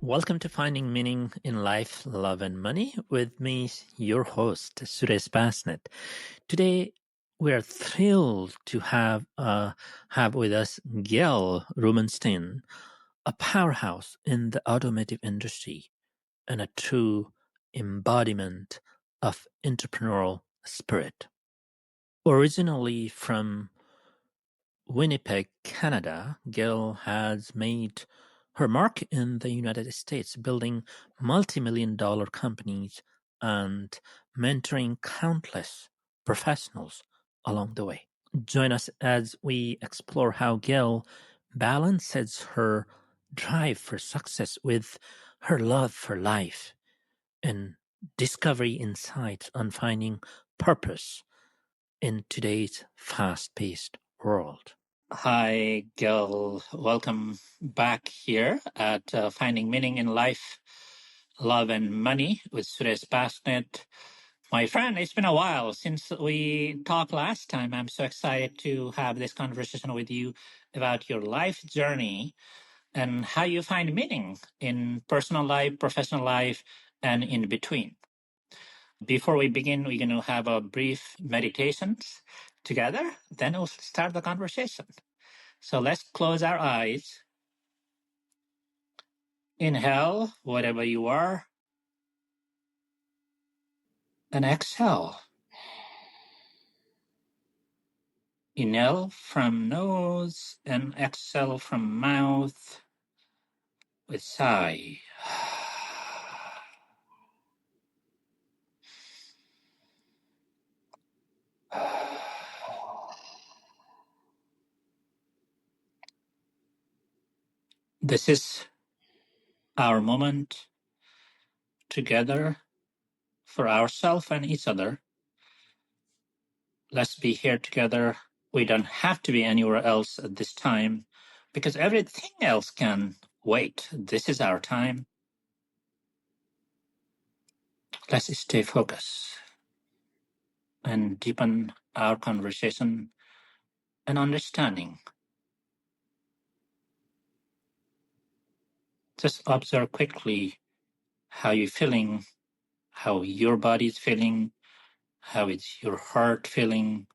Welcome to Finding Meaning in Life, Love and Money with me, your host, Suresh. Today, we are thrilled to have with us Gail Rubinstein, a powerhouse in the automotive industry and a true embodiment of entrepreneurial spirit. Originally from Winnipeg, Canada, Gail has made her mark in the United States, building multi-million-dollar companies and mentoring countless professionals along the way. Join us as we explore how Gail balances her drive for success with her love for life and discovery insights on finding purpose in today's fast-paced world. Hi, Gil. Welcome back here at Finding Meaning in Life, Love and Money with Suresh. My friend, it's been a while since we talked last time. I'm so excited to have this conversation with you about your life journey and how you find meaning in personal life, professional life, and in between. Before we begin, we're going to have a brief meditation together. Then we'll start the conversation. So let's close our eyes. Inhale, whatever you are, and exhale. Inhale from nose and exhale from mouth with sigh. This is our moment together for ourselves and each other. Let's be here together. We don't have to be anywhere else at this time because everything else can wait. This is our time. Let's stay focused and deepen our conversation and understanding. Just observe quickly how you're feeling, how your body's feeling, how is your heart feeling.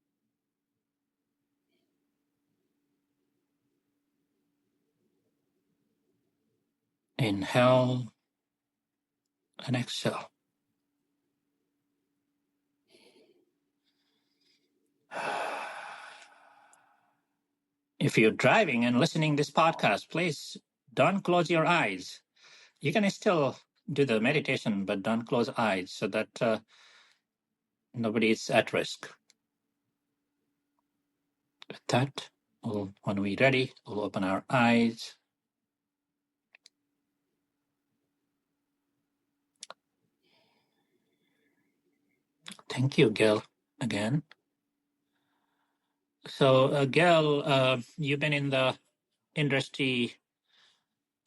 Inhale and exhale. If you're driving and listening this podcast, please don't close your eyes. You can still do the meditation, but don't close eyes so that nobody is at risk. With that, when we're ready, we'll open our eyes. Thank you, Gail, again. So, Gail, you've been in the industry,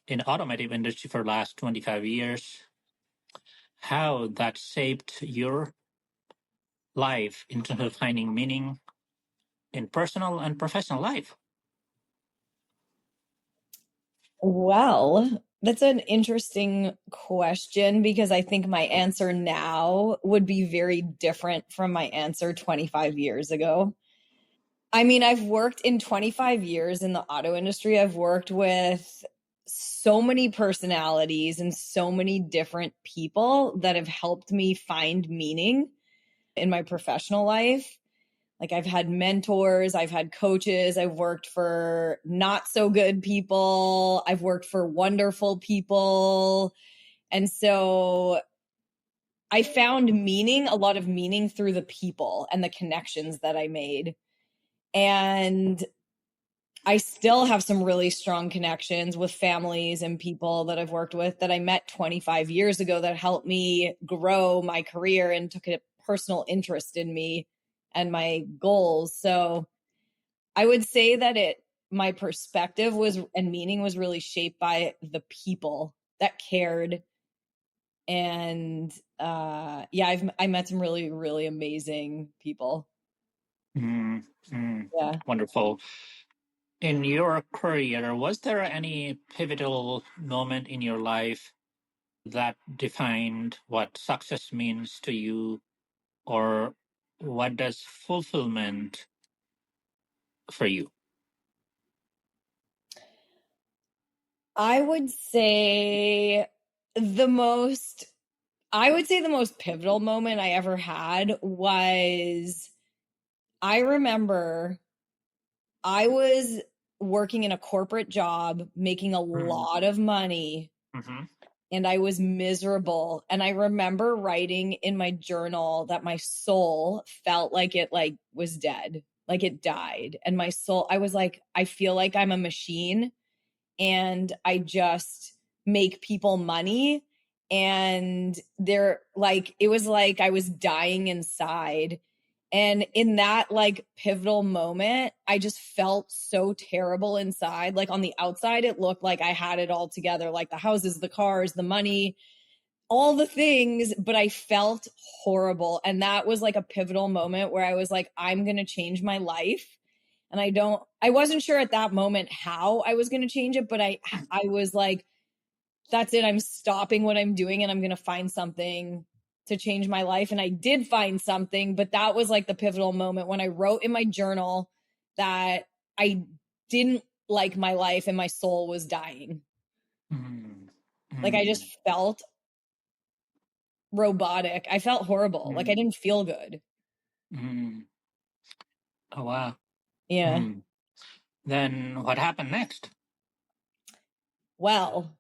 in automotive industry for the last 25 years. How that shaped your life in terms of finding meaning in personal and professional life? Well, that's an interesting question because I think my answer now would be very different from my answer 25 years ago. I mean, I've worked in 25 years in the auto industry. I've worked with so many personalities and so many different people that have helped me find meaning in my professional life. Like I've had mentors, I've had coaches, I've worked for not so good people, I've worked for wonderful people. And so I found meaning, a lot of meaning through the people and the connections that I made. And I still have some really strong connections with families and people that I've worked with that I met 25 years ago that helped me grow my career and took a personal interest in me and my goals. So I would say that my perspective and meaning was really shaped by the people that cared. And I met some really, really amazing people. Wonderful. In your career, was there any pivotal moment in your life that defined what success means to you, or what does fulfillment for you? I would say the most pivotal moment I ever had was, I remember I was working in a corporate job, making a lot of money, Mm-hmm. and I was miserable. And I remember writing in my journal that my soul felt like it was dead, like it died. And my soul, I was like, I feel like I'm a machine and I just make people money. And they're like, it was like I was dying inside. And in that pivotal moment, I just felt so terrible inside. Like on the outside, it looked like I had it all together, like the houses, the cars, the money, all the things, but I felt horrible. And that was like a pivotal moment where I was like, I'm going to change my life. And I wasn't sure at that moment how I was going to change it, but I was like, that's it. I'm stopping what I'm doing and I'm going to find something to change my life. And I did find something, but that was like the pivotal moment when I wrote in my journal that I didn't like my life and my soul was dying. Mm-hmm. Like I just felt robotic. I felt horrible. Mm-hmm. Like I didn't feel good. Mm-hmm. Oh, wow. Yeah. Mm. Then what happened next? Well,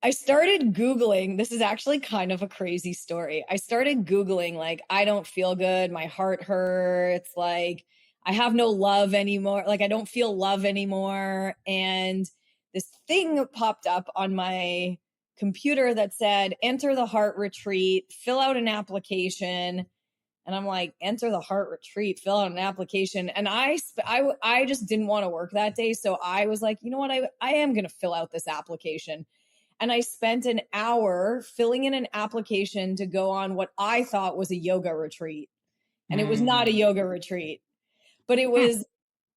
I started Googling. This is actually kind of a crazy story. I started Googling, like, I don't feel good. My heart hurts. Like, I have no love anymore. Like, I don't feel love anymore. And this thing popped up on my computer that said, enter the heart retreat, fill out an application. And I'm like, enter the heart retreat, fill out an application. And I just didn't want to work that day. So I was like, you know what? I am going to fill out this application. And I spent an hour filling in an application to go on what I thought was a yoga retreat. And it was not a Mm. yoga retreat, but it Hmm. was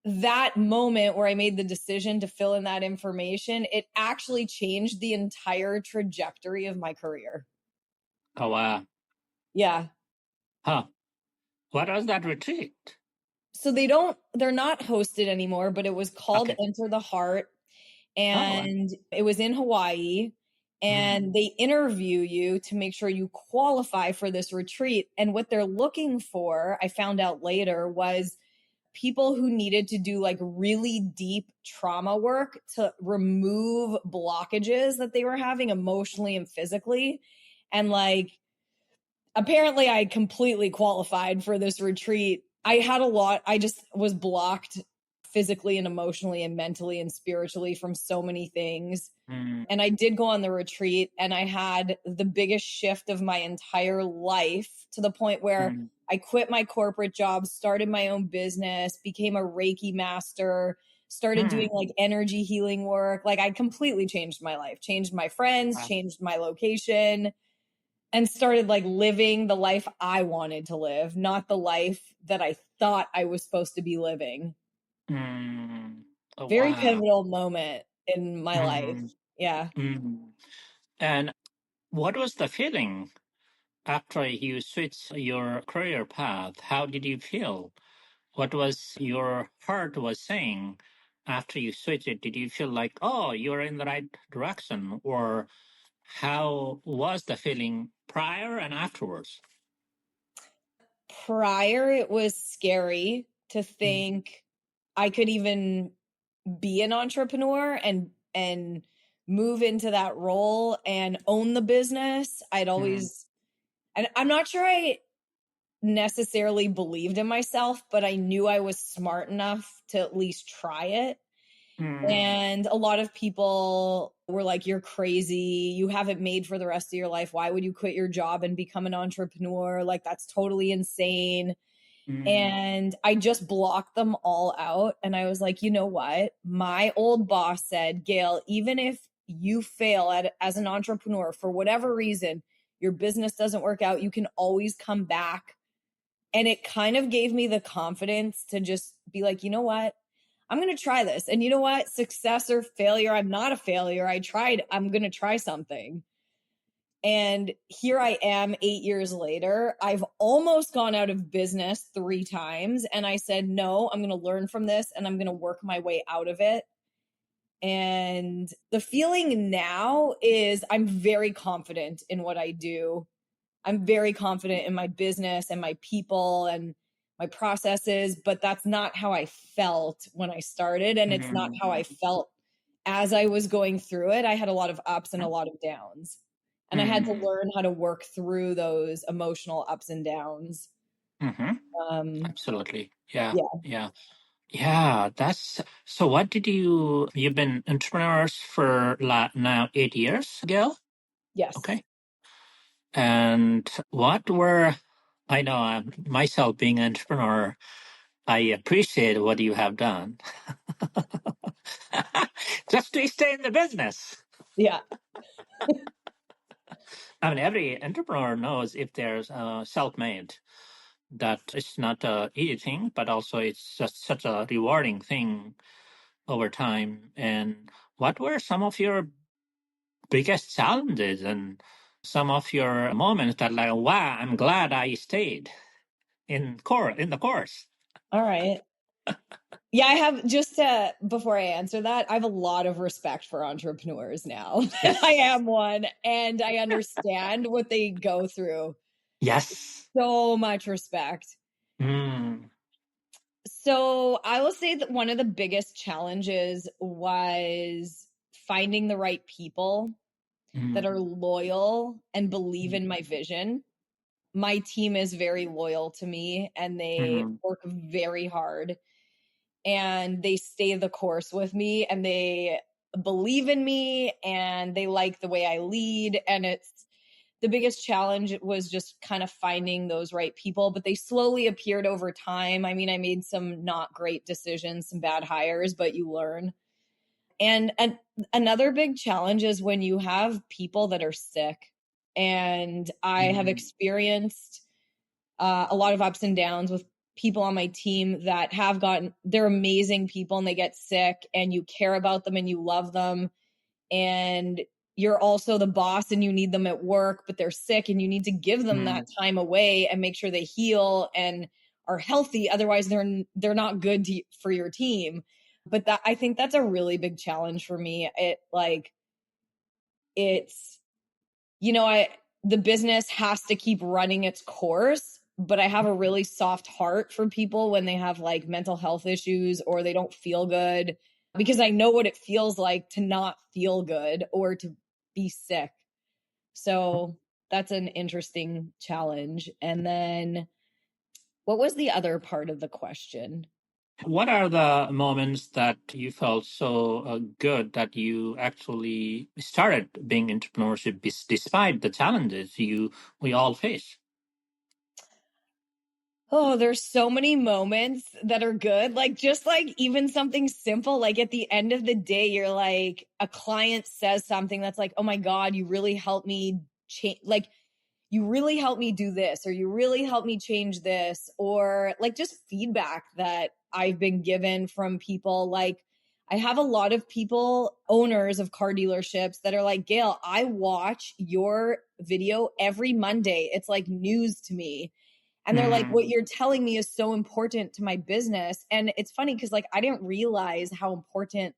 that moment where I made the decision to fill in that information. It actually changed the entire trajectory of my career. Oh, wow. Yeah. Huh. What was that retreat? So they're not hosted anymore, but it was called Okay. Enter the Heart. Oh, wow. And it was in Hawaii. Mm. And they interview you to make sure you qualify for this retreat. And what they're looking for, I found out later, was people who needed to do like really deep trauma work to remove blockages that they were having emotionally and physically. And like, apparently I completely qualified for this retreat. I had a lot, I just was blocked physically and emotionally and mentally and spiritually from so many things. Mm. And I did go on the retreat and I had the biggest shift of my entire life, to the point where Mm. I quit my corporate job, started my own business, became a Reiki master, started doing Mm. like energy healing work. Like I completely changed my life, changed my friends, Wow. changed my location, and started like living the life I wanted to live, not the life that I thought I was supposed to be living. Mm. Oh, Very wow. pivotal moment in my life. Mm. Yeah. Mm. And what was the feeling after you switched your career path? How did you feel? What was your heart was saying after you switched it? Did you feel like, oh, you're in the right direction? Or how was the feeling prior and afterwards? Prior, it was scary to Mm. think I could even be an entrepreneur and move into that role and own the business. I'd Mm. always, and I'm not sure I necessarily believed in myself, but I knew I was smart enough to at least try it. Mm. And a lot of people were like, you're crazy. You have it made for the rest of your life. Why would you quit your job and become an entrepreneur? Like, that's totally insane. Mm. And I just blocked them all out. And I was like, you know what? My old boss said, Gail, even if you fail as an entrepreneur for whatever reason, your business doesn't work out, you can always come back. And it kind of gave me the confidence to just be like, you know what? I'm going to try this. And you know what? Success or failure, I'm not a failure. I tried. I'm going to try something. And here I am 8 years later. I've almost gone out of business 3 times. And I said, no, I'm going to learn from this and I'm going to work my way out of it. And the feeling now is I'm very confident in what I do. I'm very confident in my business and my people and my processes, but that's not how I felt when I started. And it's not how I felt as I was going through it. I had a lot of ups and a lot of downs. And I had to learn how to work through those emotional ups and downs. Absolutely. Yeah. Yeah. Yeah. Yeah. That's so. What did you've been entrepreneurs for now 8 years, Gail? Yes. Okay. And what were, I know myself being an entrepreneur, I appreciate what you have done just to stay in the business. Yeah. I mean, every entrepreneur knows if there's self-made, that it's not a easy thing, but also it's just such a rewarding thing over time. And what were some of your biggest challenges and some of your moments that like, wow, I'm glad I stayed in the course? All right. Yeah, I have just before I answer that, I have a lot of respect for entrepreneurs now. I Yes. am one and I understand what they go through. Yes. So much respect. Mm. So, I will say that one of the biggest challenges was finding the right people that are Mm. loyal and believe in my vision. My team is very loyal to me and they Mm. work very hard and they stay the course with me and they believe in me and they like the way I lead. And it's the biggest challenge was just kind of finding those right people, but they slowly appeared over time. I mean, I made some not great decisions, some bad hires, but you learn. And another big challenge is when you have people that are sick. And I have Mm. experienced a lot of ups and downs with people on my team that have gotten, they're amazing people and they get sick and you care about them and you love them. And you're also the boss and you need them at work, but they're sick and you need to give them that Mm. time away and make sure they heal and are healthy. Otherwise they're not good for your team. But that, I think that's a really big challenge for me. It's, I the business has to keep running its course, but I have a really soft heart for people when they have like mental health issues or they don't feel good because I know what it feels like to not feel good or to be sick. So that's an interesting challenge. And then what was the other part of the question? What are the moments that you felt so good that you actually started being entrepreneurship despite the challenges we all face? Oh, there's so many moments that are good. Like, just like even something simple, like at the end of the day, you're like, a client says something that's like, oh my God, you really helped me change. Like, you really helped me do this, or you really helped me change this, or like just feedback that I've been given from people. Like, I have a lot of people, owners of car dealerships, that are like, Gail, I watch your video every Monday. It's like news to me. And they're like, Mm. what you're telling me is so important to my business. And it's funny because like I didn't realize how important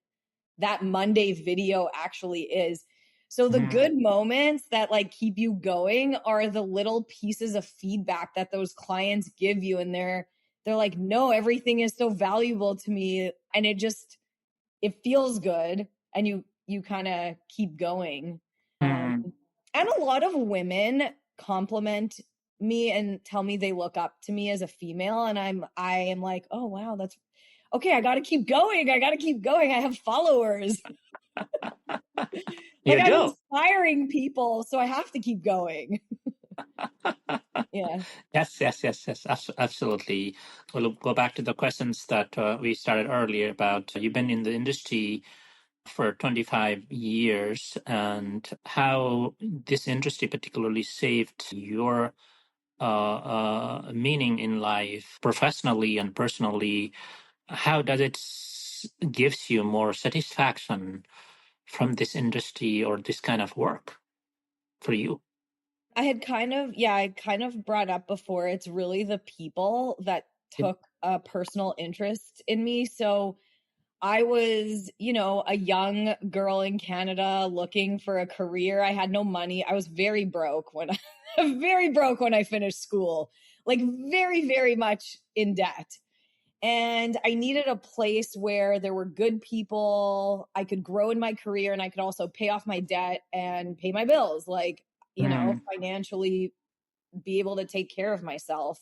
that Monday video actually is. So the Mm. good moments that like keep you going are the little pieces of feedback that those clients give you. And they're like, no, everything is so valuable to me. And it feels good. And you kind of keep going. Mm. And a lot of women compliment me and tell me they look up to me as a female. And I am like, oh wow, that's okay. I got to keep going. I got to keep going. I have followers. Like You I'm do. inspiring people, so I have to keep going. Yeah. Yes, yes, yes, yes, absolutely. We'll go back to the questions that we started earlier about you've been in the industry for 25 years and how this industry particularly saved your meaning in life professionally and personally. How does it gives you more satisfaction from this industry or this kind of work for you? I kind of brought up before, it's really the people that Yep. took a personal interest in me. So I was, a young girl in Canada looking for a career. I had no money. I was very broke when very broke when I finished school, like very, very much in debt. And I needed a place where there were good people. I could grow in my career and I could also pay off my debt and pay my bills, like, Mm, financially be able to take care of myself.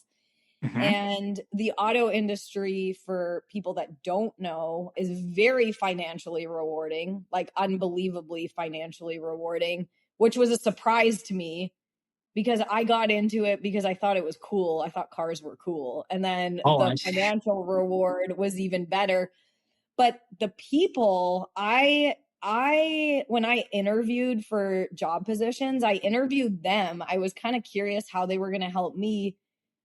mm-hmm. And the auto industry, for people that don't know, is very financially rewarding, like unbelievably financially rewarding, which was a surprise to me because I got into it because I thought it was cool. I thought cars were cool. And then Oh, the I see. financial reward was even better. But the people, I when I interviewed for job positions, I interviewed them. I was kind of curious how they were going to help me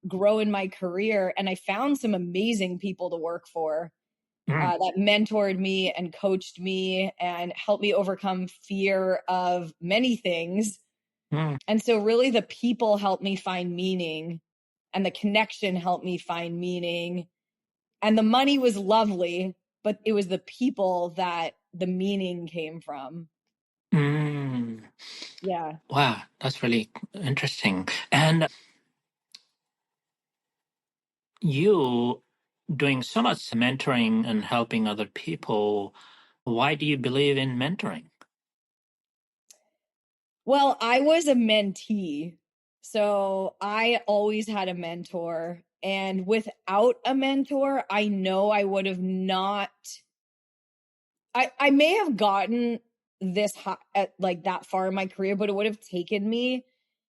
grow in my career, and I found some amazing people to work for, Mm, that mentored me and coached me and helped me overcome fear of many things. mm, And so really the people helped me find meaning, and the connection helped me find meaning, and the money was lovely, but it was the people that the meaning came from. mm. Yeah. Wow, that's really interesting. And you doing so much mentoring and helping other people. Why do you believe in mentoring? Well, I was a mentee. So I always had a mentor. And without a mentor, I know I would have not, I may have gotten this high, at like that far in my career, but it would have taken me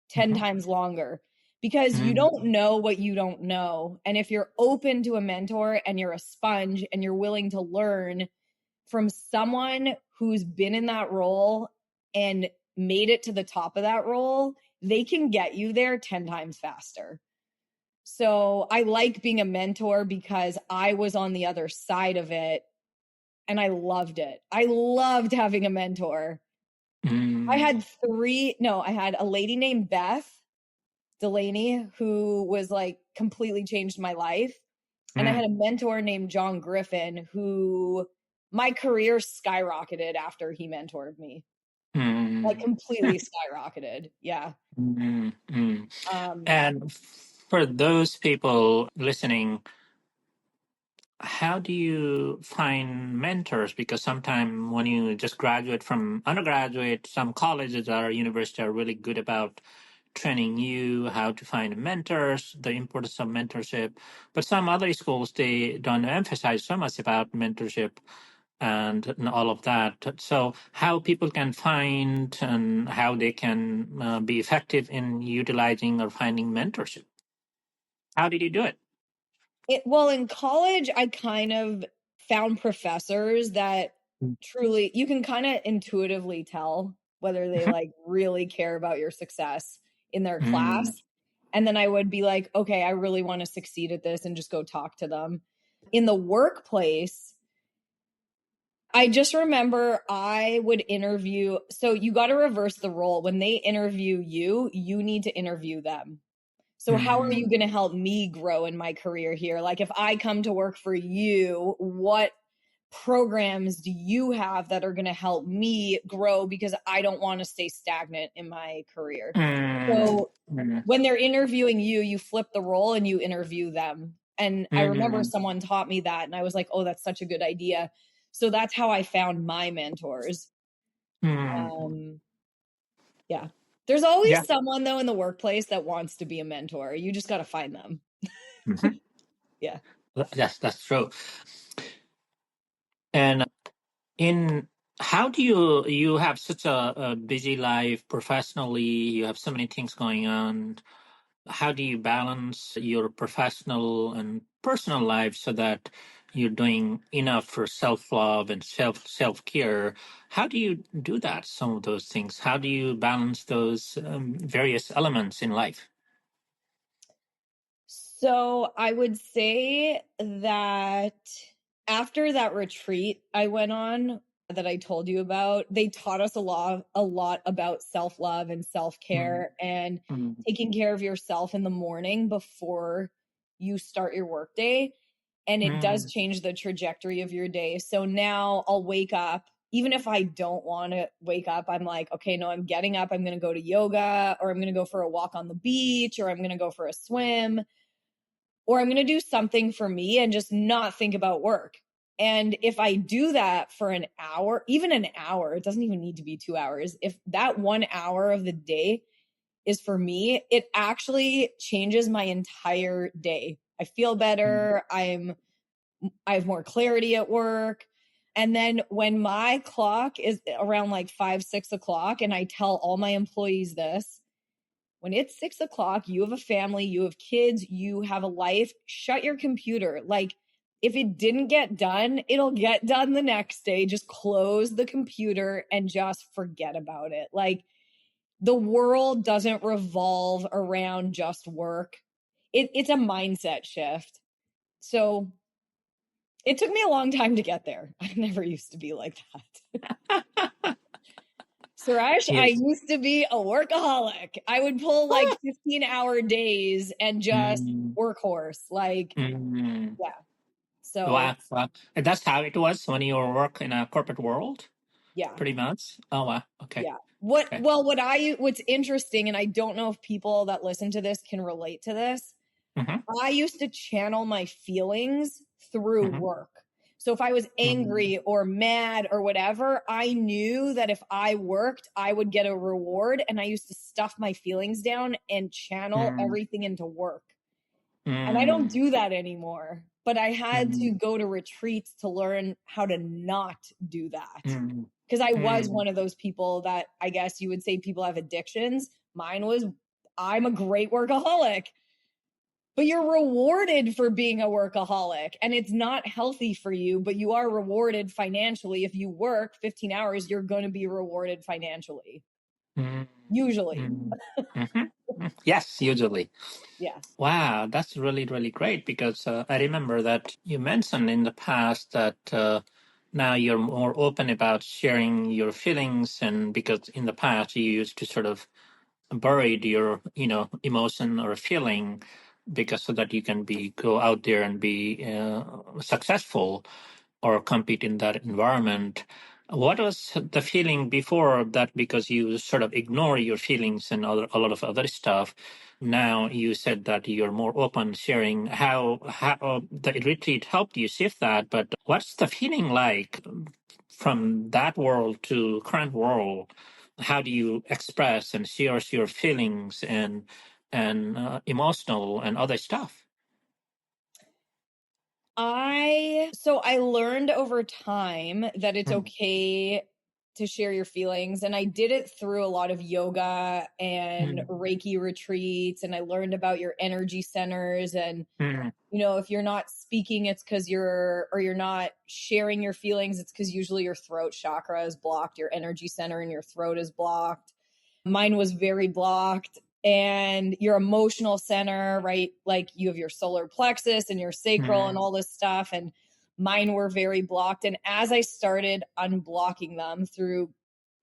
10 Mm-hmm. times longer because you Mm, don't know what you don't know. And if you're open to a mentor and you're a sponge and you're willing to learn from someone who's been in that role and made it to the top of that role, they can get you there 10 times faster. So I like being a mentor because I was on the other side of it and I loved it. I loved having a mentor. I mm, had I had a lady named Beth Delaney who was like completely changed my life. And I mm, had a mentor named John Griffin who my career skyrocketed after he mentored me. Like mm, completely skyrocketed. Yeah. mm, mm. Um And for those people listening, how do you find mentors? Because sometimes when you just graduate from undergraduate, some colleges or university are really good about training you how to find mentors, the importance of mentorship. But some other schools, they don't emphasize so much about mentorship and all of that. So how people can find and how they can be effective in utilizing or finding mentorship. How did you do it? well, in college I kind of found professors that truly you can kind of intuitively tell whether they Mhm. like really care about your success in their Mm, class. And then I would be like, okay, I really want to succeed at this, and just go talk to them. In the workplace, I just remember I would interview. So you got to reverse the role. When they interview you, you need to interview them. So how are you mm, going to help me grow in my career here? Like if I come to work for you, what programs do you have that are going to help me grow, because I don't want to stay stagnant in my career. mm, So mm, when they're interviewing you, you flip the role and you interview them. And I remember mm, someone taught me that and I was like, "Oh, that's such a good idea." So that's how I found my mentors. mm. Um yeah. There's always Yeah. someone though in the workplace that wants to be a mentor. You just got to find them. Mhm. Yeah. That's true. And in how do you have such a busy life professionally? You have so many things going on. How do you balance your professional and personal life so that you're doing enough for self-love and self-care? How do you do that, some of those things? How do you balance those various elements in life? So I would say that After that retreat I went on that I told you about, they taught us a lot about self-love and self-care and taking care of yourself in the morning before you start your workday. And it does change the trajectory of your day. So now I'll wake up, even if I don't want to wake up, I'm like, okay, no, I'm getting up. I'm going to go to yoga, or I'm going to go for a walk on the beach, or I'm going to go for a swim, or I'm going to do something for me and just not think about work. And if I do that for an hour, even an hour, it doesn't even need to be 2 hours. If that 1 hour of the day is for me, it actually changes my entire day. I feel better. I have more clarity at work. And then when my clock is around like 5-6 o'clock, and I tell all my employees this, when it's 6 o'clock, you have a family, you have kids, you have a life, shut your computer. Like, if it didn't get done, it'll get done the next day. Just close the computer and just forget about it. Like, the world doesn't revolve around just work. It's a mindset shift. So it took me a long time to get there. I never used to be like that. Suresh, I Yes. used to be a workaholic. I would pull like 15-hour days and just workhorse. Like, yeah. So, Wow. Wow. And that's how it was when you were work in a corporate world, yeah. pretty much. Oh, wow. Okay. Yeah. Okay. What's interesting, and I don't know if people that listen to this can relate to this, I used to channel my feelings through work. So if I was angry or mad or whatever, I knew that if I worked, I would get a reward. And I used to stuff my feelings down and channel everything into work. And I don't do that anymore. But I had to go to retreats to learn how to not do that. Because I was one of those people that, I guess you would say, people have addictions. Mine was, I'm a great workaholic. But you're rewarded for being a workaholic, and it's not healthy for you, but you are rewarded financially. If you work 15 hours, you're going to be rewarded financially. Usually. Yes, usually. Yes. Wow, that's really, really great because I remember that you mentioned in the past that now you're more open about sharing your feelings, and because in the past you used to sort of buried your emotion or feeling because so that you can be go out there and be successful or compete in that environment. What was the feeling before that? Because you sort of ignore your feelings and a lot of other stuff. Now you said that you're more open sharing how the retreat helped you shift that. But what's the feeling like from that world to current world? How do you express and share your feelings and emotional and other stuff? I learned over time that it's okay to share your feelings, and I did it through a lot of yoga and Reiki retreats, and I learned about your energy centers. And if you're not speaking, it's because you're not sharing your feelings, it's because usually your throat chakra is blocked, your energy center in your throat is blocked. Mine was very blocked. And your emotional center, right? Like, you have your solar plexus and your sacral and all this stuff. And mine were very blocked. And as I started unblocking them through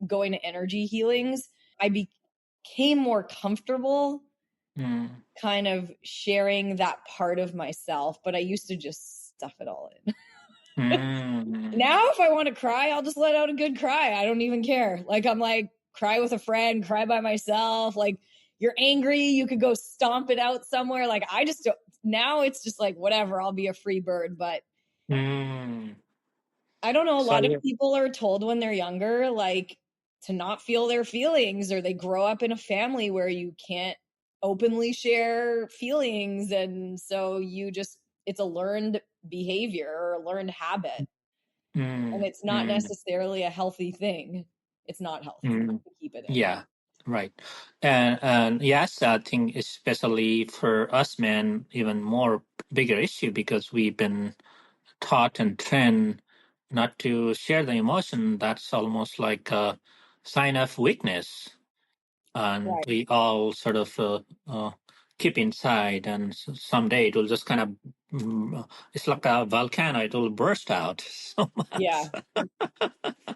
going to energy healings, I became more comfortable kind of sharing that part of myself. But I used to just stuff it all in. Now, if I want to cry, I'll just let out a good cry. I don't even care. Like, I'm like, cry with a friend, cry by myself. Like, you're angry, you could go stomp it out somewhere. Like, I just don't. Now it's just like, whatever, I'll be a free bird. But I don't know. A lot of people are told when they're younger, like, to not feel their feelings, or they grow up in a family where you can't openly share feelings. And so it's a learned behavior or a learned habit. And it's not necessarily a healthy thing. It's not healthy to keep it in. Yeah, right. And yes, I think especially for us men, even more bigger issue because we've been taught and trained not to share the emotion. That's almost like a sign of weakness, and we all sort of keep inside, and someday it will just kind of It's like a volcano, it will burst out so Yeah. much.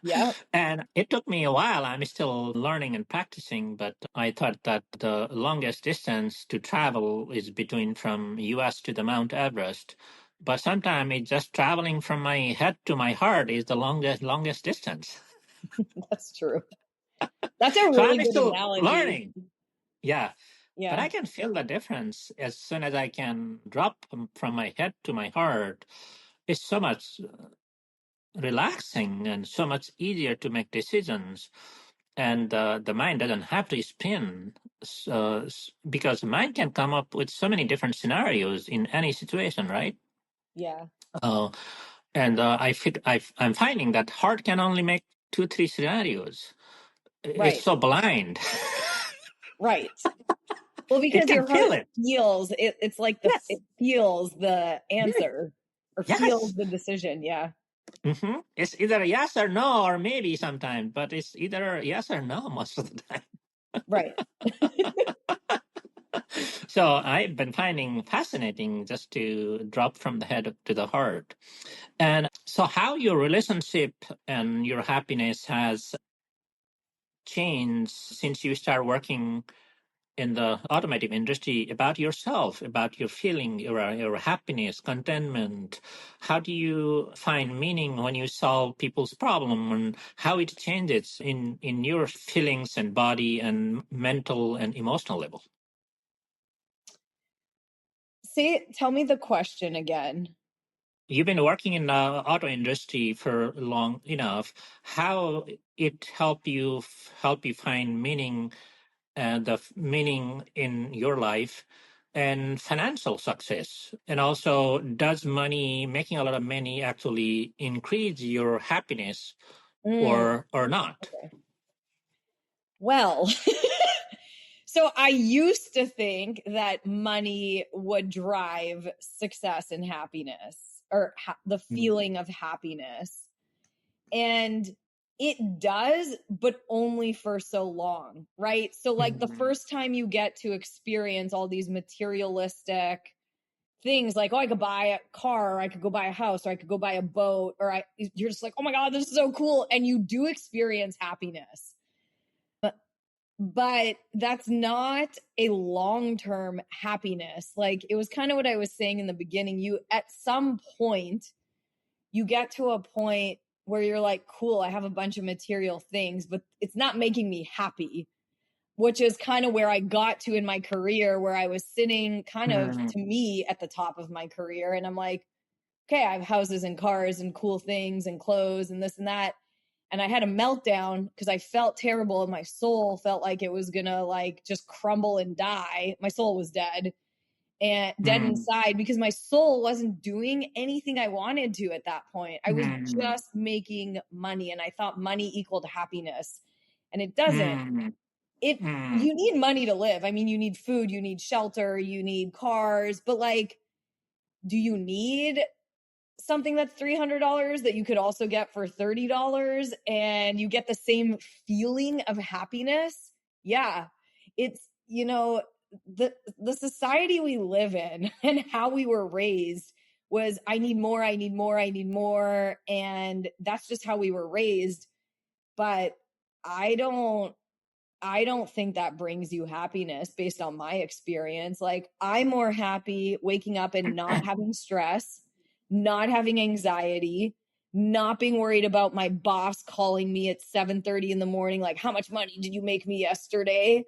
Yeah. And it took me a while. I'm still learning and practicing, but I thought that the longest distance to travel is between from US to the Mount Everest. But sometimes it's just traveling from my head to my heart is the longest distance. That's true. That's a So really I'm good still analogy. learning. Yeah. But Yeah. I can feel the difference as soon as I can drop from my head to my heart. It's so much relaxing and so much easier to make decisions. And the mind doesn't have to spin because the mind can come up with so many different scenarios in any situation, right? Yeah. Uh, and I'm finding that heart can only make two, three scenarios. It's Right. so blind. Right. Well, It because can your heart feel it. feels it, it's like Yes. it feels the Yes. answer or feels Yes. the decision. Yeah. It's either yes or no, or maybe sometimes, but it's either yes or no most of the time. Right. So I've been finding fascinating just to drop from the head to the heart. And so, how your relationship and your happiness has changed since you start working in the automotive industry about yourself, about your feeling, your happiness, contentment. How do you find meaning when you solve people's problem, and how it changes in your feelings and body and mental and emotional level? Tell me the question again. You've been working in the auto industry for long enough. How it help you find meaning, meaning in your life and financial success, and also does money, making a lot of money, actually increase your happiness Mm, or not? okay. Well, so I used to think that money would drive success and happiness or the Mm. feeling of happiness. And it does, but only for so long, right? So, like the Mm. first time you get to experience all these materialistic things, like, oh, I could buy a car, or I could go buy a house, or I could go buy a boat, you're just like, oh my God, this is so cool. And you do experience happiness. But that's not a long-term happiness. Like it was kind of what I was saying in the beginning. You, at some point, you get to a point where you're like, cool, I have a bunch of material things, but it's not making me happy, which is kind of where I got to in my career, where I was sitting kind of Mm. to me at the top of my career. And I'm like, okay, I have houses and cars and cool things and clothes and this and that. And I had a meltdown because I felt terrible and my soul felt like it was gonna like just crumble and die. My soul was dead and dead Mm. inside because my soul wasn't doing anything I wanted to at that point. I was Mm. just making money and I thought money equaled happiness. And it doesn't. Mm. It Mm. You need money to live. I mean, you need food, you need shelter, you need cars, but like do you need something that's $300 that you could also get for $30 and you get the same feeling of happiness? Yeah. It's, the society we live in and how we were raised was I need more, I need more, I need more, and that's just how we were raised. But I don't I don't think that brings you happiness based on my experience. Like, I'm more happy waking up and not having stress, not having anxiety, not being worried about my boss calling me at 7:30 in the morning like, how much money did you make me yesterday?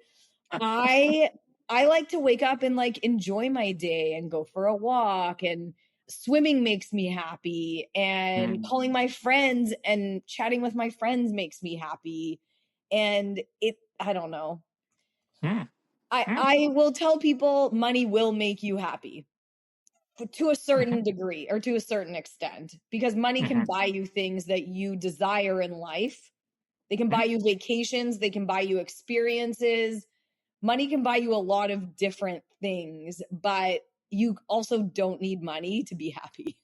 I I like to wake up and like enjoy my day and go for a walk, and swimming makes me happy, and Mm. calling my friends and chatting with my friends makes me happy. And I don't know. Mm. I will tell people money will make you happy to a certain degree or to a certain extent, because money can Mm. buy you things that you desire in life. They can buy you vacations, they can buy you experiences. Money can buy you a lot of different things, but you also don't need money to be happy.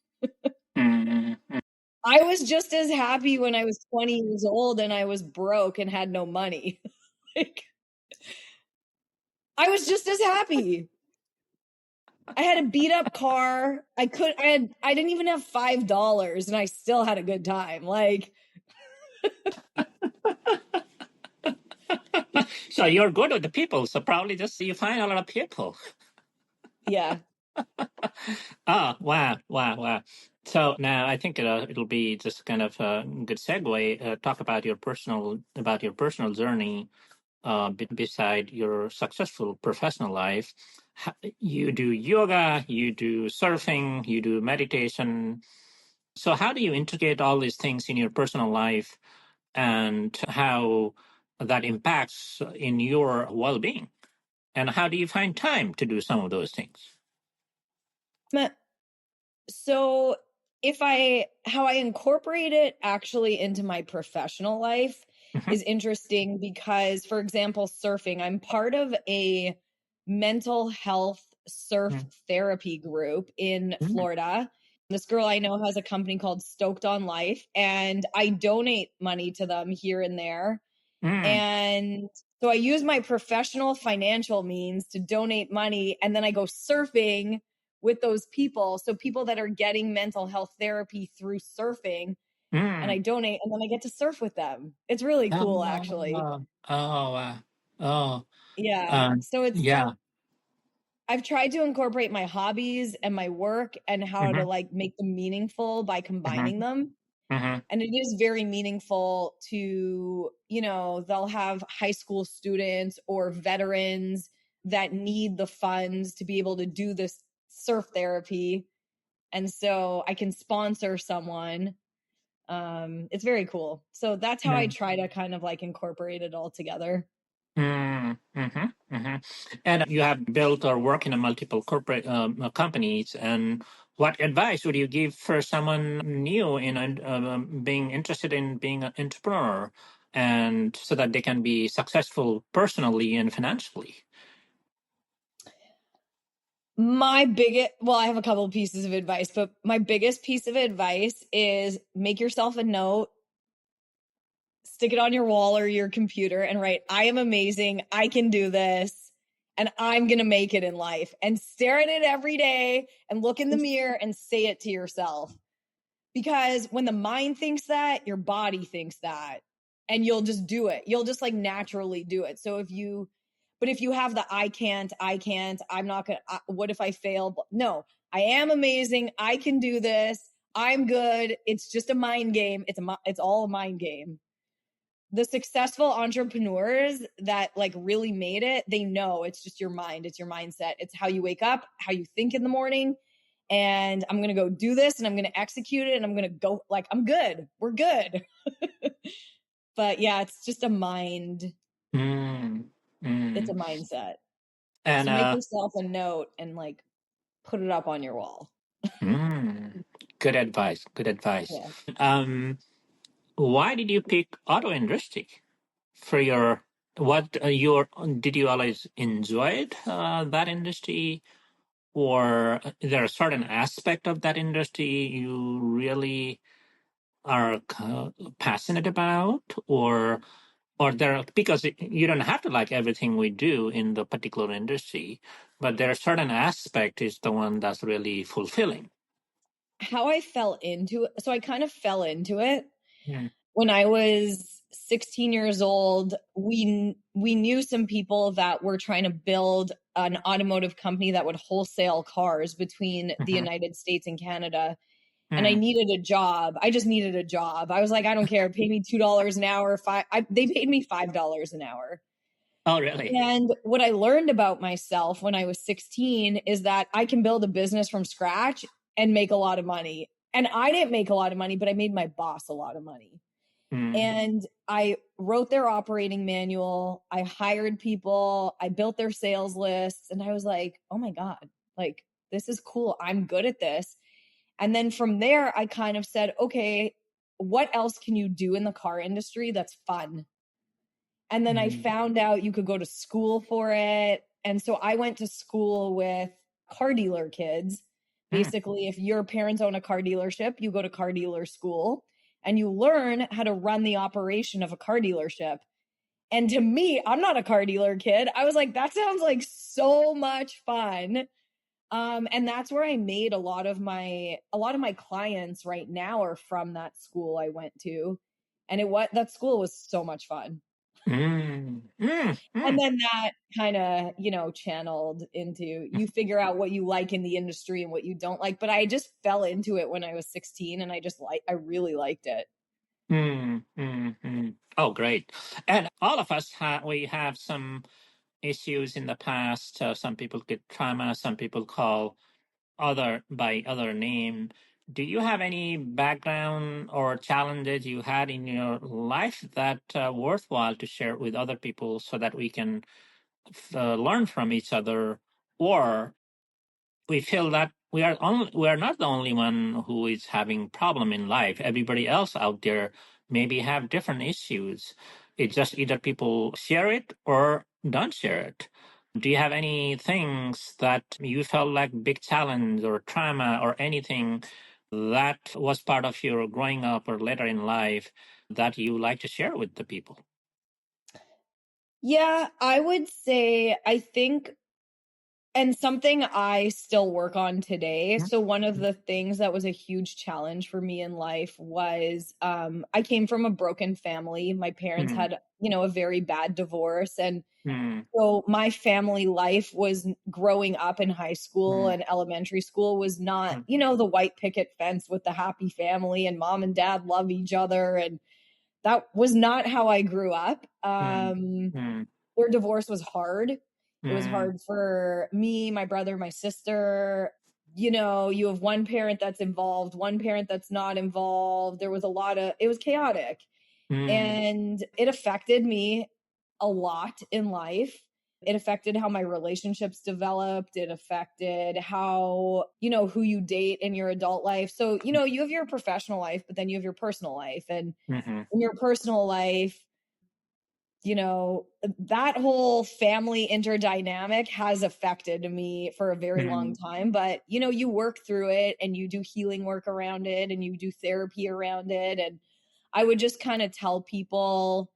Mm. I was just as happy when I was 20 years old and I was broke and had no money. Like, I was just as happy. I had a beat up car. I didn't even have $5 and I still had a good time. Like, So you're good with the people. So probably just you find a lot of people. yeah. Oh, wow, wow, wow. So now I think it'll be just kind of a good segue. Talk about your personal journey beside your successful professional life. You do yoga, you do surfing, you do meditation. So how do you integrate all these things in your personal life, and how that impacts in your well-being? And how do you find time to do some of those things? So how I incorporate it actually into my professional life Mhm, is interesting because, for example, surfing, I'm part of a mental health surf mm, therapy group in mm, Florida. This girl I know has a company called Stoked on Life, and I donate money to them here and there. mm, And so I use my professional financial means to donate money, and then I go surfing with those people. So people that are getting mental health therapy through surfing, and I mm. donate, and then I get to surf with them. It's really cool, actually. Oh, oh, oh, Yeah. So yeah. I've tried to incorporate my hobbies and my work and how to Mm-hmm, like make them meaningful by combining mm-hmm, them. mm-hmm, And it is very meaningful to, they'll have high school students or veterans that need the funds to be able to do this surf therapy. And so I can sponsor someone. It's very cool. So that's how I try to kind of like incorporate it all together. mm-hmm, mm-hmm. And you have built or work in a multiple corporate companies. And what advice would you give for someone new in being interested in being an entrepreneur, and so that they can be successful personally and financially? I have a couple of pieces of advice, but my biggest piece of advice is make yourself a note, stick it on your wall or your computer and write, I am amazing. I can do this. And I'm going to make it in life, and stare at it every day and look in the mirror and say it to yourself. Because when the mind thinks that, your body thinks that, and you'll just do it. You'll just like naturally do it. So but if you have the I can't, I'm not going to, what if I fail? No, I am amazing. I can do this. I'm good. It's just a mind game. It's all a mind game. The successful entrepreneurs that like really made it, they know it's just your mind. It's your mindset. It's how you wake up, how you think in the morning. And I'm going to go do this, and I'm going to execute it, and I'm going to go like, I'm good. We're good. But yeah, it's just a mind. Mm, It's a mm. mindset. And So make yourself a note and like put it up on your wall. mm, good advice. Good advice. Yeah. Um, why did you pick auto industry for your what your did you always enjoy it, that industry, or is there a certain aspect of that industry you really are passionate about, or there, because you don't have to like everything we do in the particular industry, but there are certain aspect is the one that's really fulfilling. How I fell into it. So I kind of fell into it Mm, when I was 16 years old. We knew some people that were trying to build an automotive company that would wholesale cars between the mhm, United States and Canada. And I mm. needed a job. I just needed a job. I was like, I don't care. Pay me $2 an hour. They paid me $5 an hour. Oh, really? And what I learned about myself when I was 16 is that I can build a business from scratch and make a lot of money. And I didn't make a lot of money, but I made my boss a lot of money. Mm, And I wrote their operating manual. I hired people. I built their sales lists. And I was like, oh my God, like, this is cool. I'm good at this. And then from there, I kind of said, okay, what else can you do in the car industry that's fun? And then I mm, found out you could go to school for it. And so I went to school with car dealer kids. mm, Basically, if your parents own a car dealership, you go to car dealer school and you learn how to run the operation of a car dealership. And to me, I'm not a car dealer kid. I was like, that sounds like so much fun. And that's where I made a lot of my clients right now are from that school I went to. And that school was so much fun. And then that kind of, channeled into you figure out what you like in the industry and what you don't like. But I just fell into it when I was 16 and I really liked it. Oh, great. And all of us we have some issues in the past. Some people get trauma, some people call other name. Do you have any background or challenges you had in your life that worthwhile to share with other people so that we can learn from each other, or we feel that we are not the only one who is having problem in life. Everybody else out there maybe have different issues. It's just either people share it or don't share it. Do you have any things that you felt like big challenge or trauma or anything that was part of your growing up or later in life that you like to share with the people? Yeah, I would say I think, and something I still work on today. So one of the things that was a huge challenge for me in life was I came from a broken family. My parents Mm, had, a very bad divorce. And mm, so my family life was growing up in high school mm, and elementary school was not, mm, the white picket fence with the happy family and mom and dad love each other. And that was not how I grew up. mm, mm, Their divorce was hard. It was mm, hard for me, my brother, my sister. You have one parent that's involved, one parent that's not involved. There was it was chaotic. mm, And it affected me a lot in life. It affected how my relationships developed. It affected how, who you date in your adult life. So, you have your professional life, but then you have your personal life. And mhm, in your personal life, that whole family interdynamic has affected me for a very long mhm, time. But, you work through it and you do healing work around it and you do therapy around it. And I would just kind of tell people,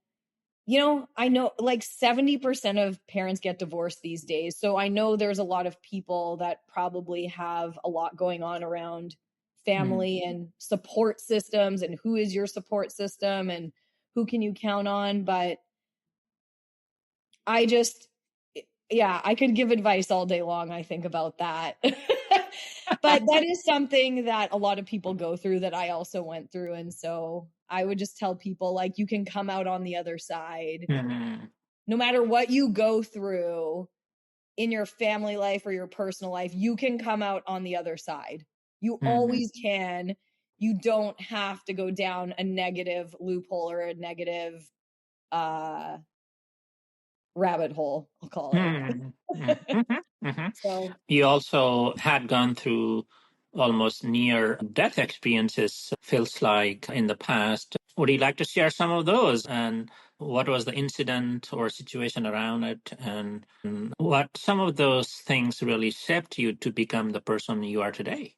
I know like 70% of parents get divorced these days. So I know there's a lot of people that probably have a lot going on around mm, family and support systems and who is your support system and who can you count on. But I just, yeah, I could give advice all day long, I think, about that. But that is something that a lot of people go through that I also went through. And so I would just tell people, like, you can come out on the other side. mhm, No matter what you go through in your family life or your personal life, you can come out on the other side. You mhm, always can. You don't have to go down a negative loophole or a negative uh rabbit hole, I'll call it. mhm, mhm, mhm, mhm. So, You also had gone through almost near death experiences, feels like, in the past. Would you like to share some of those? And what was the incident or situation around it? And what some of those things really shaped you to become the person you are today?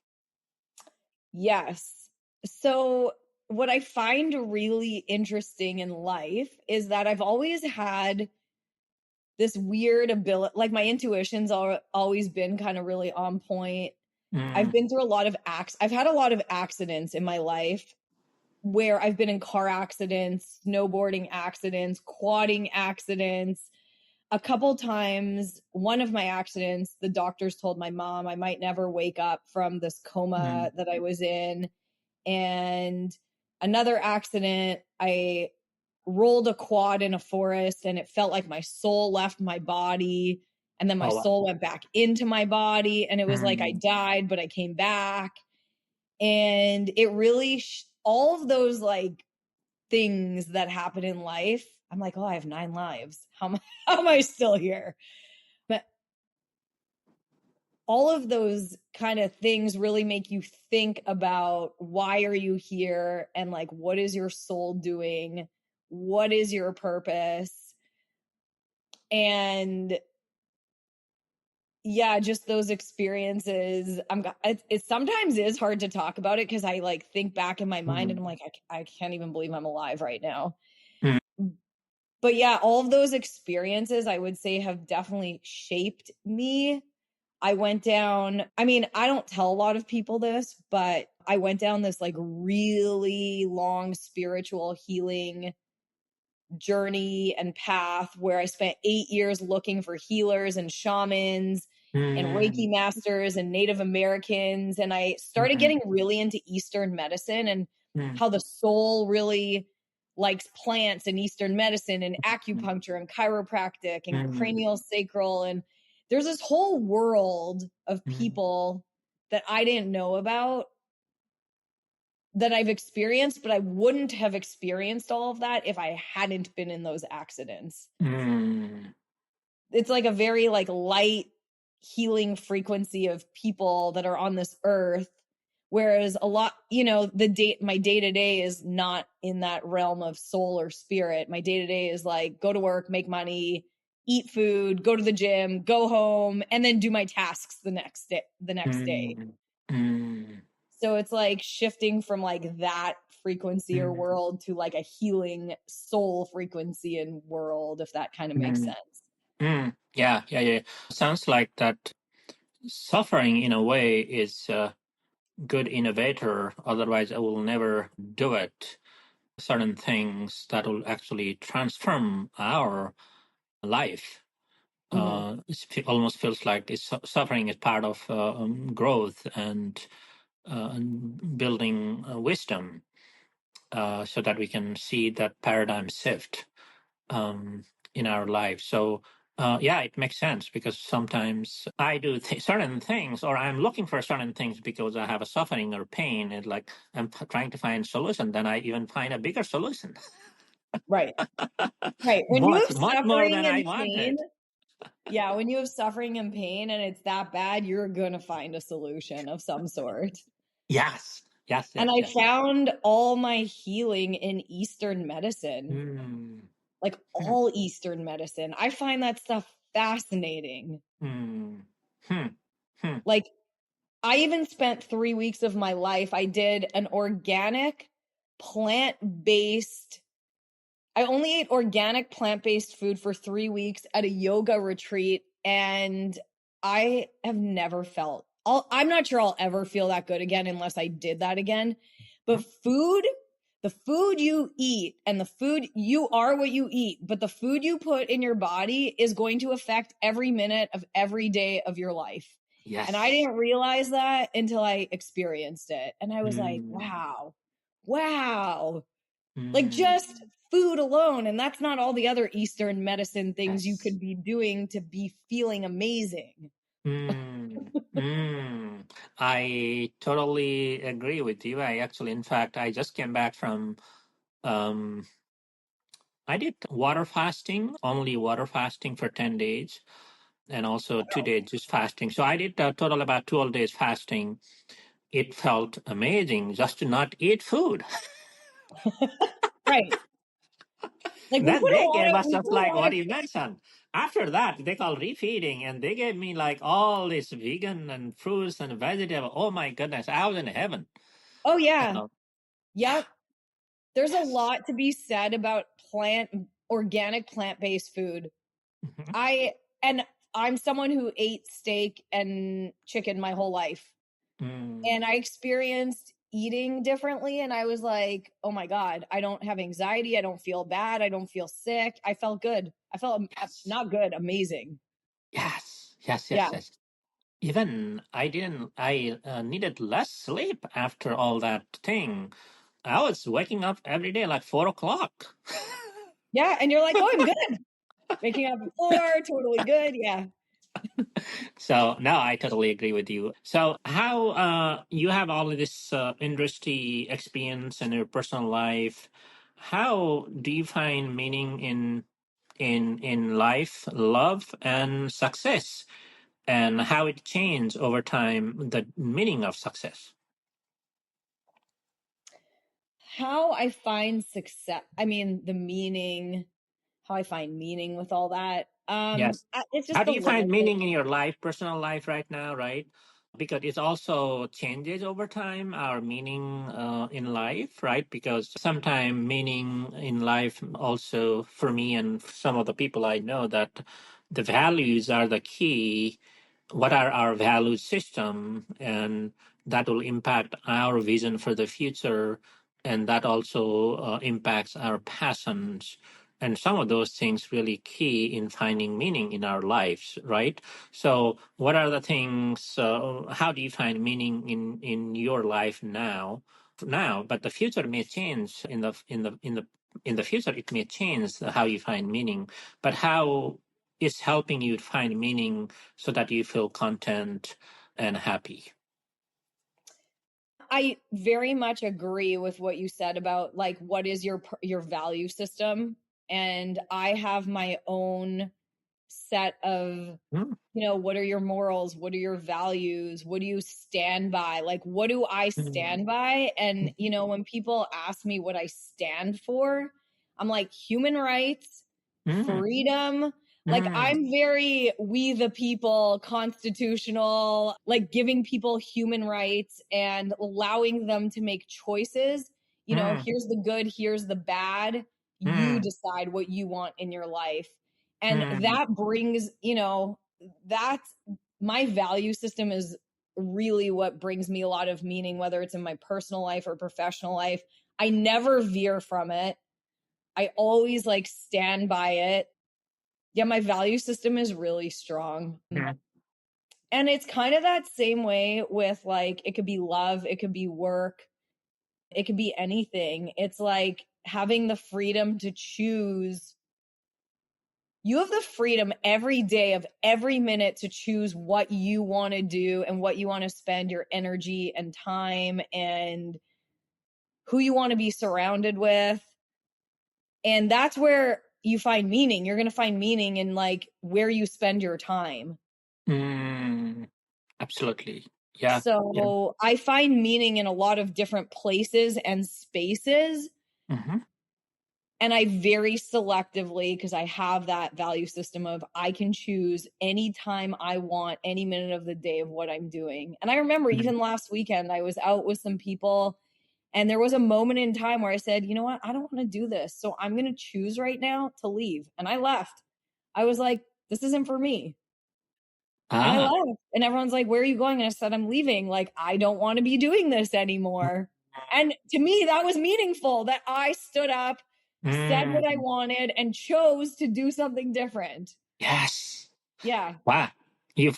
yes. So, what I find really interesting in life is that I've always had this weird ability, like my intuition's always been kind of really on point. I've Mm, been through a lot of I've had a lot of accidents in my life where I've been in car accidents, snowboarding accidents, quadding accidents. A couple times, one of my accidents, the doctors told my mom I might never wake up from this mm, coma that I was in. And another accident, I rolled a quad in a forest and it felt like my soul left my body. And then my oh, wow. soul went back into my body. And it was like I Mm, died, but I came back. And it really, all of those like things that happen in life, I'm like, oh, I have 9 lives. How am I still here? But all of those kind of things really make you think about why are you here and like what is your soul doing? What is your purpose? And yeah, just those experiences. It sometimes is hard to talk about it because I like think back in my mind and mm, I'm like, I can't even believe I'm alive right now. mm, But yeah, all of those experiences I would say have definitely shaped me. I went down, I mean, I don't tell a lot of people this, but I went down this like really long spiritual healing journey and path where I spent 8 years looking for healers and shamans and Reiki Mm, masters and Native Americans. And I started mm, getting really into Eastern medicine and mm, how the soul really likes plants and Eastern medicine and acupuncture and chiropractic and mm, cranial sacral. And there's this whole world of mm, people that I didn't know about that I've experienced, but I wouldn't have experienced all of that if I hadn't been in those accidents. mm, It's like a very like light healing frequency of people that are on this earth, whereas a lot, my day-to-day is not in that realm of soul or spirit. My day-to-day is like go to work, make money, eat food, go to the gym, go home, and then do my tasks the next day. mm, mm, So it's like shifting from like that frequency or mm, world to like a healing soul frequency and world, if that kind of makes mm, sense. mm. Yeah, yeah, yeah. Sounds like that suffering in a way is a good innovator. Otherwise, I will never do it. Certain things that will actually transform our life. Mm-hmm. Almost feels like suffering is part of growth and building wisdom, so that we can see that paradigm shift um, in our life. So, yeah, it makes sense because sometimes I do certain things, or I'm looking for certain things because I have a suffering or pain, and like I'm trying to find solution. Then I even find a bigger solution, Right. Right. When you much have much more suffering than I and pain, wanted. yeah, when you have suffering and pain and it's that bad, you're going to find a solution of some sort. Yes, yes, And yes, I yes. found all my healing in Eastern medicine, Mm, like hmm, all Eastern medicine. I find that stuff fascinating. hmm, hmm, hmm. Like, I even spent 3 weeks of my life, I did an organic, plant based, I only ate organic, plant based food for 3 weeks at a yoga retreat. And I have never felt, I'm not sure I'll ever feel that good again unless I did that again. But the food you eat and the food, you are what you eat, but the food you put in your body is going to affect every minute of every day of your life. And I Yes. didn't realize that until I experienced it. And I was like, Mm, wow, wow, like mm, just food alone. And that's not all the other Eastern medicine things you yes. could be doing to be feeling amazing. Mm, I totally agree with you. In fact, I just came back from, um, I did water fasting, only water fasting for 10 days, and also 2 days just fasting. So I did a total about 12 days fasting. It felt amazing just to not eat food. Right. Like Then they gave us we just put a like lot what of, you mentioned. After that, they call refeeding, and they gave me like all this vegan and fruits and vegetable. Oh my goodness, I was in heaven. oh yeah. So, yeah, Yep. There's a yes. lot to be said about organic plant-based food. Mhm. I, and I'm someone who ate steak and chicken my whole life. And Mm, I experienced eating differently. And I was like, oh my God, I don't have anxiety. I don't feel bad. I don't feel sick. I felt good. I felt yes, not good, amazing. yes, yes, yes, Yeah. yes. Even I didn't. I needed less sleep after all that thing. I was waking up every day like 4 o'clock. Yeah. And you're like, oh, I'm good. Waking up at 4, totally good. Yeah. So now I totally agree with you. So how you have all of this industry experience in your personal life? How do you find meaning in life, love, and success, and how it changed over time the meaning of success? How I find success, I mean, the meaning, how I find meaning with all that. Yes. It's How just do the you find learning. meaning in your life, personal life right now, right? Because it also changes over time, our meaning in life, right? Because sometimes meaning in life also for me and some of the people I know that the values are the key what are our value system, and that will impact our vision for the future, and that also impacts our passions, and some of those things really key in finding meaning in our lives, right? So what are the things, how do you find meaning in your life now, but the future may change in the future, it may change how you find meaning, but how is helping you find meaning so that you feel content and happy? I very much agree with what you said about like what is your value system, and I have my own set of, Mm, what are your morals, what are your values, what do you stand by, like what do I mm, stand by? And when people ask me what I stand for, I'm like human rights, mm, freedom. Like mm, I'm very we the people, constitutional, like giving people human rights and allowing them to make choices. mm, Here's the good, here's the bad. You mm, decide what you want in your life. And mm, that brings, that's my value system is really what brings me a lot of meaning, whether it's in my personal life or professional life. I never veer from it. I always like stand by it. Yeah, my value system is really strong. mm, And it's kind of that same way with like, it could be love, it could be work, it could be anything. It's like having the freedom to choose. You have the freedom every day of every minute to choose what you want to do and what you want to spend your energy and time and who you want to be surrounded with. And that's where you find meaning. You're going to find meaning in like where you spend your time. mm. Absolutely. Yeah. Yeah. So I find meaning in a lot of different places and spaces. Mm-hmm. And I very selectively, because I have that value system of I can choose anytime I want, any minute of the day of what I'm doing. And I remember even last weekend, I was out with some people and there was a moment in time where I said, you know what? I don't want to do this. So I'm going to choose right now to leave. And I left. I was like, this isn't for me. And I Ah. left. And everyone's like, where are you going? And I said, I'm leaving. Like, I don't want to be doing this anymore. And to me, that was meaningful that I stood up, said what I Mm. wanted, and chose to do something different. Yes. Yeah. Wow. You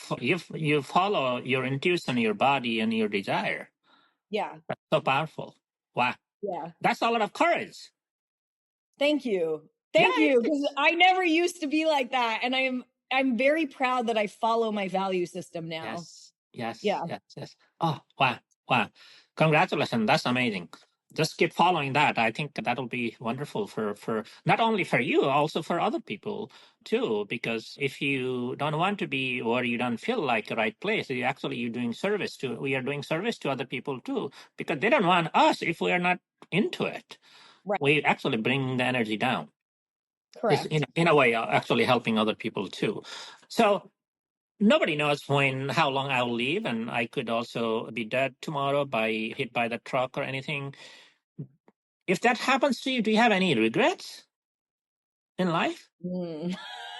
follow your intuition, your body, and your desire. Yeah. That's so powerful. Wow. Yeah. That's a lot of courage. Thank you. Yeah. Thank you. Because I never used to be like that. And I'm very proud that I follow my value system now. Yes. Yes. Yeah. Yes. Yes. Oh, wow. Wow. Congratulations. That's amazing. Just keep following that. I think that'll be wonderful for not only for you, also for other people too. Because if you don't want to be or you don't feel like the right place, you're doing service to. We are doing service to other people too, because they don't want us if we are not into it. Right. We actually bring the energy down. It's Correct. in a way actually helping other people too. So nobody knows how long I'll live, and I could also be dead tomorrow by hit by the truck or anything. If that happens to you, do you have any regrets in life? Mm.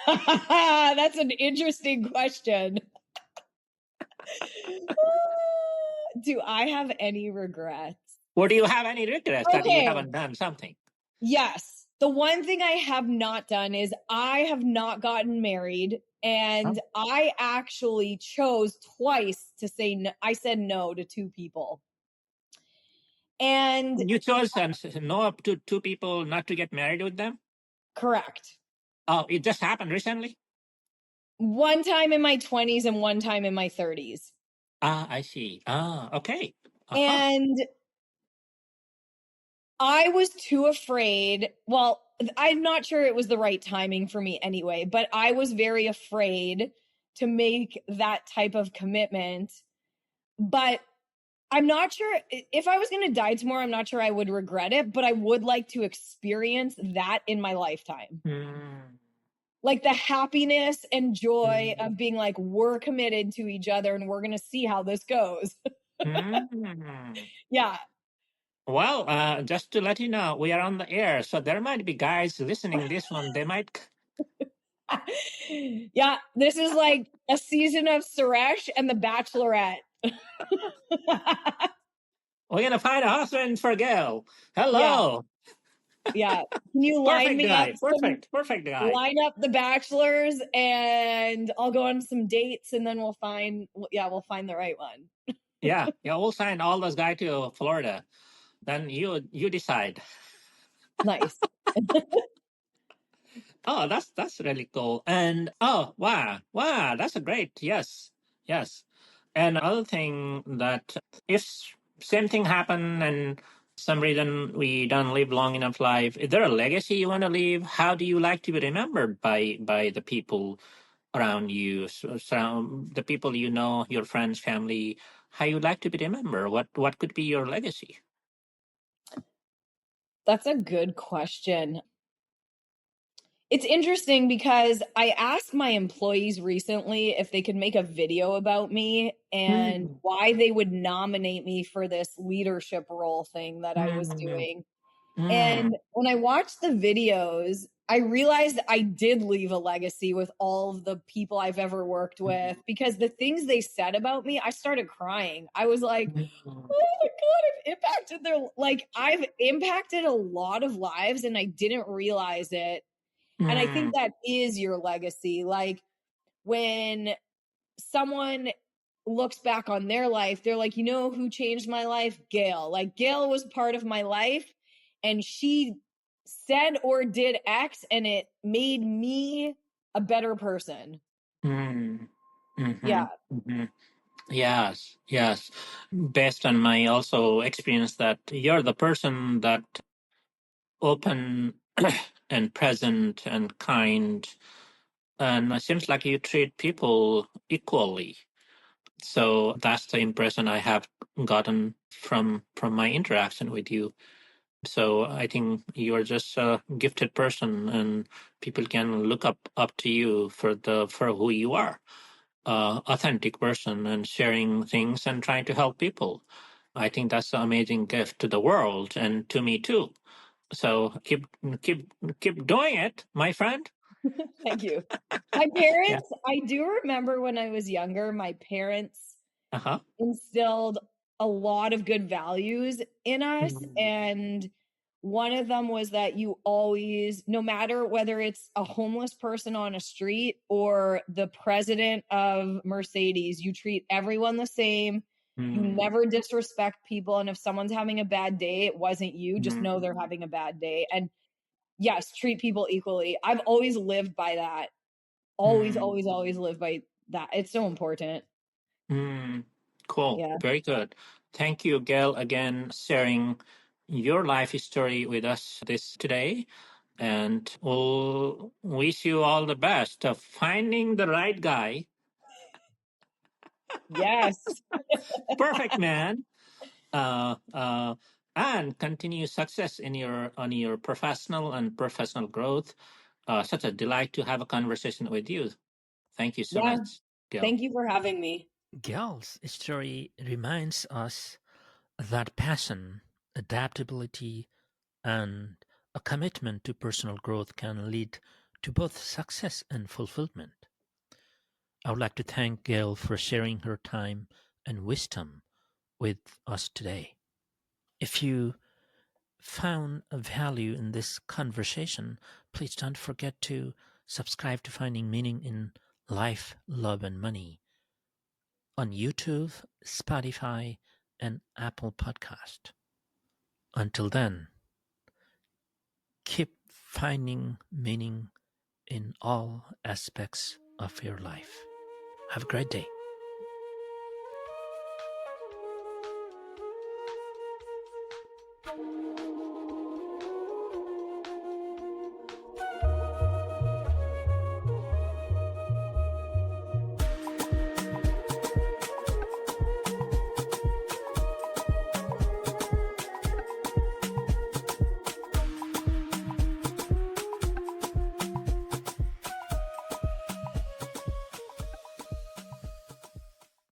That's an interesting question. Do I have any regrets? Or do you have any regrets that you Okay. haven't done something? Yes. The one thing I have not done is I have not gotten married, Huh? and I actually chose twice to say no. I said no to two people. And You chose no up to two people not to get married with them? correct. Oh, it just happened recently? One time in my 20s and one time in my 30s. Ah, I see. Ah, okay. Uh-huh. And I was too afraid. Well, I'm not sure it was the right timing for me anyway, but I was very afraid to make that type of commitment. But I'm not sure if I was going to die tomorrow, I'm not sure I would regret it, but I would like to experience that in my lifetime. Mm. Like the happiness and joy Mm. of being like, we're committed to each other and we're going to see how this goes. Mm. Yeah. Well, just to let you know, we are on the air, so there might be guys listening this one. They might Yeah, this is like a season of Suresh and The Bachelorette. We're going to find a husband for Gail. Hello. Yeah. Can you line Perfect me up guy. Perfect guy. line up the bachelors and I'll go on some dates and then we'll find the right one. Yeah. We'll send all those guys to Florida. Then you decide. Nice. Oh, that's really cool. And oh, wow, that's a great. Yes, yes. And other thing that if same thing happen and some reason we don't live long enough life, is there a legacy you want to leave? How do you like to be remembered by the people around you, surround the people you know, your friends, family? How you like to be remembered? What could be your legacy? That's a good question. It's interesting because I asked my employees recently if they could make a video about me and Mm, why they would nominate me for this leadership role thing that I was mm, doing. mm, And when I watched the videos, I realized I did leave a legacy with all of the people I've ever worked with because the things they said about me, I started crying. I was like, mm, oh my God, I've impacted a lot of lives and I didn't realize it. And I mm, think that is your legacy. Like when someone looks back on their life, they're like, you know who changed my life? Gail. Like Gail was part of my life and she said or did X and it made me a better person. mm, Yeah. mhm, mhm. Yes, yes. Based on my also experience that you're the person that open and present and kind, and it seems like you treat people equally. So that's the impression I have gotten from my interaction with you. So I think you're just a gifted person, and people can look up to you for who you are, authentic person, and sharing things and trying to help people. I think that's an amazing gift to the world and to me too. So keep doing it, my friend. Thank you. My Yeah. parents, I do remember when I was younger, my parents Uh huh. instilled a lot of good values in us. And one of them was that you always, no matter whether it's a homeless person on a street or the president of Mercedes, you treat everyone the same. You never disrespect people. And if someone's having a bad day, it wasn't you. Just know they're having a bad day. And yes, treat people equally. I've always lived by that. Always, always, always lived by that. It's so important. Cool. Yeah. Very good. Thank you, Gail, again sharing your life story with us this today. And we'll wish you all the best of finding the right guy. Yes. Perfect man. Uh, uh, and continue success in your on your professional growth. Such a delight to have a conversation with you. Thank you so Yeah. much, Gail. Thank you for having me. Gail's story reminds us that passion, adaptability, and a commitment to personal growth can lead to both success and fulfillment. I would like to thank Gail for sharing her time and wisdom with us today. If you found a value in this conversation, please don't forget to subscribe to Finding Meaning in Life, Love, and Money on YouTube, Spotify, and Apple Podcast. Until then, keep finding meaning in all aspects of your life. Have a great day.